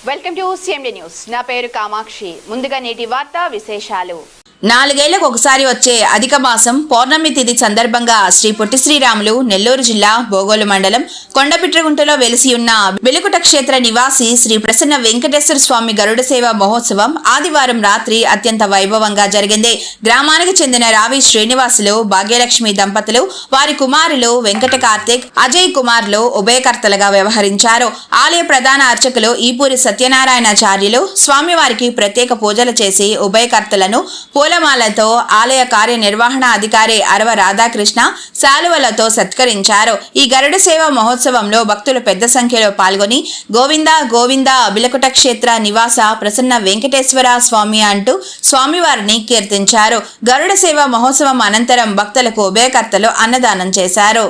Welcome to CMD news. నా పేరు కామాక్షి. ముందుగా నేటి వార్తా విశేషాలు. 4 ఏళ్లకు ఒకసారి వచ్చే అధిక మాసం పౌర్ణమి తిథి సందర్భంగా శ్రీ పొట్టి శ్రీరాములు నెల్లూరు జిల్లా బోగోలు మండలం కొండపిట్రగుంటలో వెలిసి ఉన్న వెలుకుట క్షేత్ర నివాసి శ్రీ ప్రసన్న వెంకటేశ్వర స్వామి గరుడ సేవ మహోత్సవం ఆదివారం రాత్రి అత్యంత వైభవంగా జరిగింది. గ్రామానికి చెందిన రావి శ్రీనివాసులు భాగ్యలక్ష్మి దంపతులు వారి కుమారులు వెంకట కార్తిక్ అజయ్ కుమార్లు ఉభయకర్తలుగా వ్యవహరించారు. ఆలయ ప్రధాన అర్చకులు ఈపూరి సత్యనారాయణాచార్యులు స్వామివారికి ప్రత్యేక పూజలు చేసి ఉభయకర్తలను పూలమాలతో ఆలయ కార్యనిర్వహణ అధికారి అరవ రాధాకృష్ణ శాలువలతో సత్కరించారు. ఈ గరుడ సేవ మహోత్సవంలో భక్తులు పెద్ద సంఖ్యలో పాల్గొని గోవింద గోవింద బిలకుట క్షేత్ర నివాస ప్రసన్న వెంకటేశ్వర స్వామి అంటూ స్వామివారిని కీర్తించారు. గరుడ సేవ మహోత్సవం అనంతరం భక్తులకు ఉభయకర్తలు అన్నదానం చేశారు.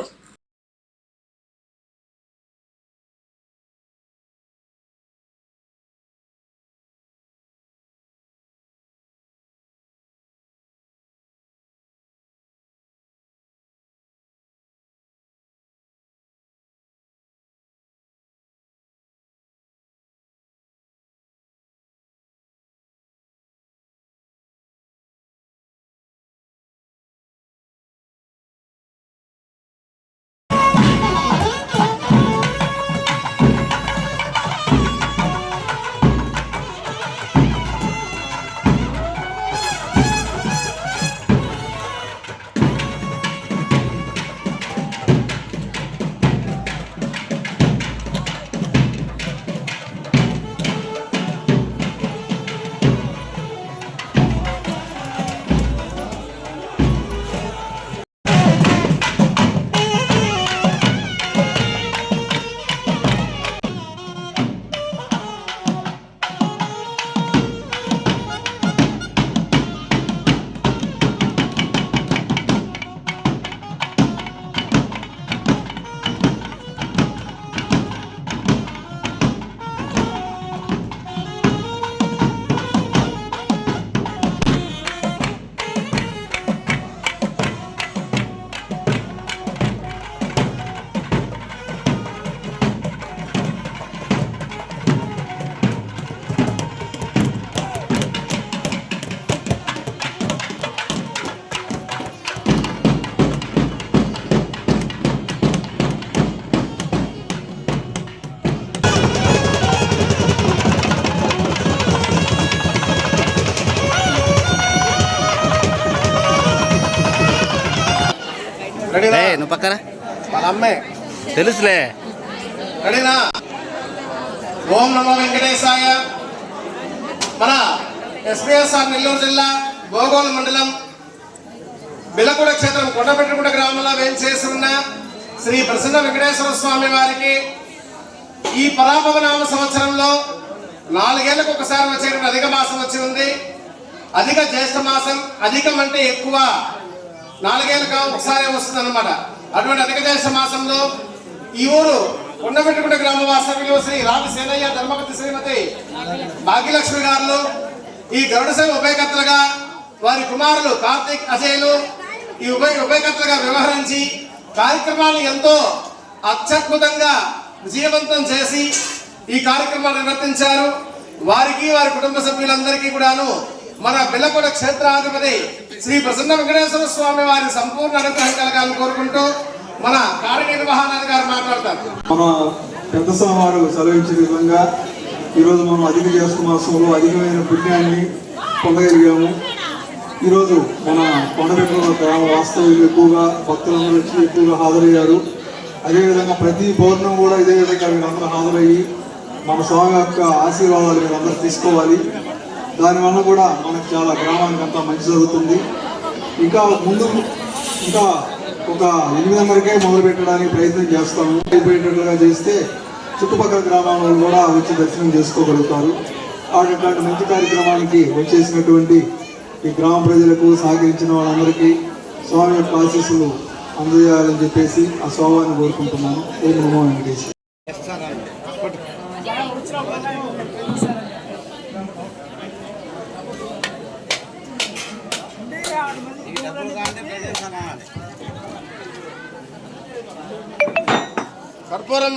నువ్వు పక్కన అమ్మే తెలుసులే. రెడీనా? ఓం నమో వెంకటేశాయ. మన SBSR నెల్లూరు జిల్లా బోగోలు మండలం బిలకుడ క్షేత్రం కొండపెట్టుకుంట గ్రామంలో వేంచేసి ఉన్న శ్రీ ప్రసన్న వెంకటేశ్వర స్వామి వారికి ఈ పరాభవనామ సంవత్సరంలో 4 ఏళ్లకు ఒకసారి వచ్చే అధిక మాసం వచ్చి ఉంది. అధిక జ్యేష్ఠ మాసం, అధికం అంటే ఎక్కువ, 4 ఏళ్ళకు ఒకసారి వస్తుంది అనమాట. అటువంటి అధిక జ్యేష్ఠ మాసంలో ఈ ఊరు కొండపెట్టుకుంట గ్రామ వాస్తవ్యులు శ్రీ రావి సేనయ్య ధర్మపతి శ్రీమతి భాగ్యలక్ష్మి గారు ఈ గరుడ సేవ ఉభయకర్తలుగా వారి కుమారులు కార్తిక్ అజయ్లు ఈ ఉభయకర్తలుగా వ్యవహరించి కార్యక్రమాన్ని ఎంతో అత్యద్భుతంగా విజయవంతం చేసి ఈ కార్యక్రమాన్ని నిర్వర్తించారు. వారికి వారి కుటుంబ సభ్యులందరికీ కూడాను మన బిల్లకోట క్షేత్రాధిపతి శ్రీ ప్రసన్న వెంకటేశ్వర స్వామి వారి సంపూర్ణ అనుగ్రహం కలగాలని కోరుకుంటూ మన కార్యనిర్వహణాధికారి మాట్లాడతారు. మన పెద్ద స్వామివారు సెలవించిన విధంగా ఈరోజు మనం అధిక జ్యేష్ఠ మాసంలో అధికమైన పుణ్యాన్ని పొందగలిగాము. ఈరోజు మన కొండపెట్టుకున్న గ్రామ వాస్తవ్యులు ఎక్కువగా భక్తులందరూ వచ్చి ఎక్కువగా హాజరయ్యారు. అదేవిధంగా ప్రతి పౌర్ణం కూడా ఇదే విధంగా మీరందరూ హాజరయ్యి మన స్వామి యొక్క ఆశీర్వాదాలు మీరందరూ తీసుకోవాలి. దానివల్ల కూడా మనకు చాలా గ్రామానికి అంతా మంచి జరుగుతుంది. ఇంకా ముందు ఇంకా ఒక 8 మొదలు పెట్టడానికి ప్రయత్నం చేస్తాము. అయిపోయేటట్లుగా చేస్తే చుట్టుపక్కల గ్రామాల కూడా వచ్చి దర్శనం చేసుకోగలుగుతారు. అట్లాంటి మంచి కార్యక్రమానికి వచ్చేసినటువంటి ఈ గ్రామ ప్రజలకు సహకరించిన వాళ్ళందరికీ స్వామి యొక్క ఆశీస్సులు అందజేయాలని చెప్పేసి ఆ స్వామిని కోరుకుంటున్నాను. ఓం నమో వెంకటేశ్వర. కర్పూరం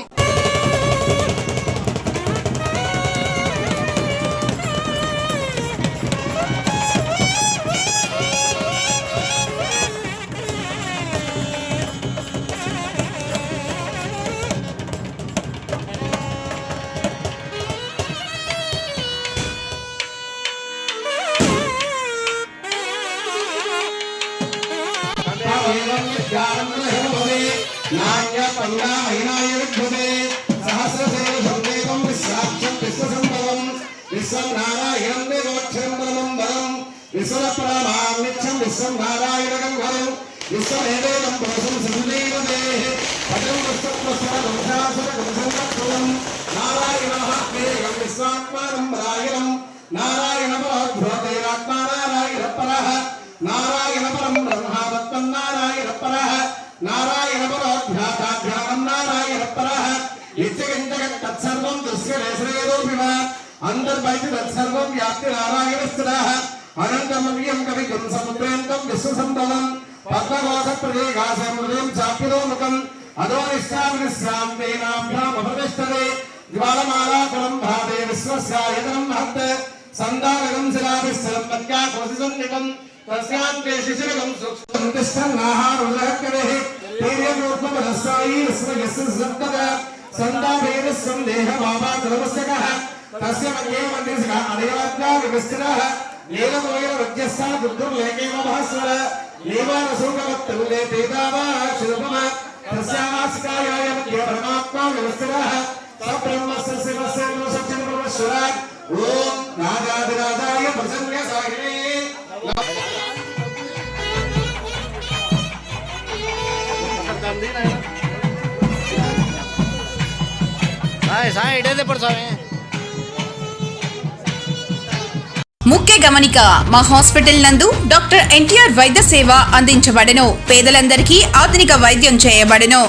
ध्यानमनोहरमदे नान्य पंगा महिनाय विद्यते सहस्रशेषं देवं विश्वाक्षं विश्वसंभवं विश्वं नारायणं देवोक्षरं परमं वरं विश्वपरमां नित्यं विश्वं नारायणं वरं विश्वमेवेदं पुरुषं समुदेवदेः पदं वस्तुप्रसरं शासनं नारायणः केयं विश्वात्मानं नारायणं नारायणपरब्रह्मैरात्मा नारायणपरः नारायणपरं ब्रह्मावत्तं नारायणपरः नारायणपरोऽध्यात्माध्यानं नारायणपरः इत्यकिञ्चकं तत्सर्वं दृश्यते अंतर्बहिः तत्सर्वं व्याप्ति नारायणस्थिरः अनन्तमव्यं कविकुं समुद्रेन्तं विश्वसम्भवं पद्मकोशप्रदेकाशमृदं चाप्यतोमुखम् अधोनिष्ठामिनिस्यां तेनाभ्यामप्रतिष्ठते ज्वालमालाकुलं भाते विश्वस्यायतनं महत् सन्दानगं शिलाभिस्सरं पद्याकोशिसन्निकं तस्यान्ते शिशिरगं सूक्ष्मं तिष्ठन्नाहारोदहकरेः तेर्यमूर्ध्वपदस्सायी विश्वयस्य सन्तत सन्दाभेदस्सं देहभावाचलवश्यकः तस्य मध्ये मन्दिरः अदेवत्या विवस्थितः लीलमोयवज्ञस्सा दुर्दुर्लेकेव भास्वर लीवानसूकवत्तुले तेदावा शिल्पमा तस्यास्कायाय मध्ये परमात्मा विवस्थितः सब्रह्मस्य शिवस्य सच्चिदपरमेश्वराय ॐ राजाधिराजाय प्रसन्नसाहिने సాయి ఇడే పడతావే. ముఖ్య గమనిక మా హాస్పిటల్ నందు డాక్టర్ ఎన్టీఆర్ వైద్య సేవ అందించబడెను. పేదలందరికీ ఆధునిక వైద్యం చేయబడెను.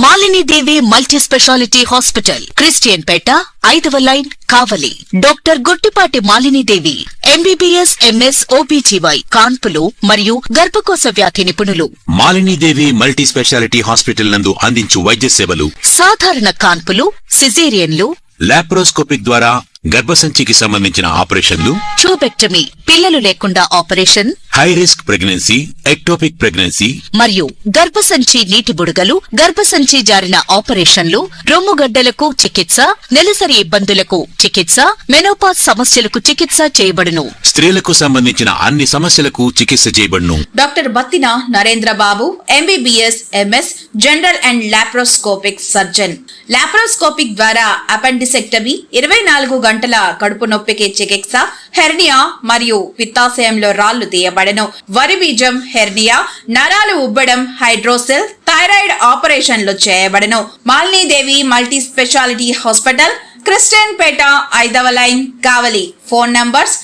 Malinidevi multi speciality hospital, Christian Peta, 5వ line, Kavali. Doctor Gottipati Malinidevi MBBS MS OBGY కాన్పులు మరియు గర్భకోశ వ్యాధి నిపుణులు. మాలినీదేవి మల్టీ స్పెషాలిటీ హాస్పిటల్ నందు అందించు వైద్య సేవలు: సాధారణ కాన్పులు, సిజేరియన్లు, లాప్రోస్కోపిక్ ద్వారా గర్భసంచికి సంబంధించిన ఆపరేషన్లు, ట్యూబెక్టమీ, పిల్లలు లేకుండా operation, high risk pregnancy, ectopic pregnancy మరియు గర్భసంచి నీటి బుడగలు, గర్భసంచి జారిన ఆపరేషన్లు, రొమ్ముగడ్డలకు చికిత్స, నెలసరి ఇబ్బందులకు చికిత్స, మెనోపాజ్ సమస్యలకు చికిత్స చేయబడును. స్త్రీలకు సంబంధించిన అన్ని సమస్యలకు చికిత్స చేయబడును. Doctor Battina Narendra Babu MBBS MS general and laparoscopic surgeon. Laparoscopic ద్వారా అపెండిసెక్టమీ, 24 గంటల కడుపు నొప్పికి చికిత్స, హెర్నియా మరియు పిత్తాశయంలో రాళ్లు తీయబడెను. వరి బీజం, హెర్నియా, నరాలు ఉబ్బడం, హైడ్రోసెల్, థైరాయిడ్ ఆపరేషన్లు చేయబడెను. Malinidevi multi speciality hospital, Christian Peta, 5వ లైన్, కావలి. ఫోన్ నంబర్స్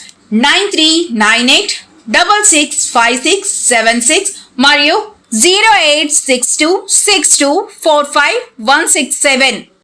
9398665676 మరియు 08626245167.